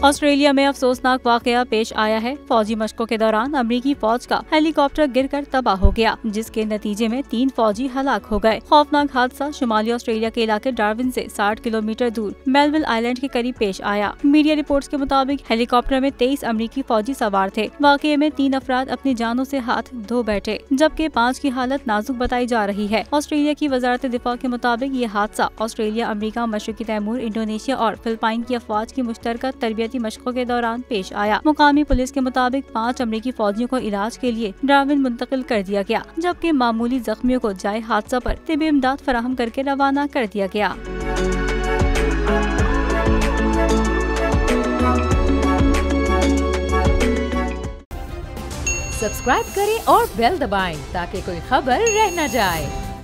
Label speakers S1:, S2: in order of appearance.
S1: Australia में अफसोसनाक वाकया पेश आया है। फौजी मशकों के दौरान अमेरिकी फौज का हेलीकॉप्टर गिरकर तबाह हो गया, जिसके नतीजे में 3 फौजी हलाक हो गए। खौफनाक हादसा शुमाली ऑस्ट्रेलिया के इलाके डार्विन से 60 किलोमीटर दूर मेलविल आइलैंड के करीब पेश आया। मीडिया रिपोर्ट्स के मुताबिक हेलीकॉप्टर में 23 अमेरिकी फौजी सवार थे। वाकये में 3 अफराद अपनी जानों से हाथ धो बैठे, जबकि 5 की हालत नाजुक बताई जा रही है। ऑस्ट्रेलिया की वजारत दिफा के मुताबिक ये हादसा ऑस्ट्रेलिया, अमेरिका, मशरकी तैमूर, इंडोनेशिया और फिलिपाइन की अफवाज की मुश्तरका तरबियती मशकों के दौरान पेश आया। मुकामी पुलिस के मुताबिक 5 अमेरिकी फौजियों को इलाज के लिए डार्विन मुंतकिल कर दिया गया, जबकि मामूली जख्मियों को जाए हादसा पर तिब्बी इमदाद फराहम करके रवाना कर दिया गया।
S2: सब्सक्राइब करें और बेल दबाएं ताकि कोई खबर रह न जाए।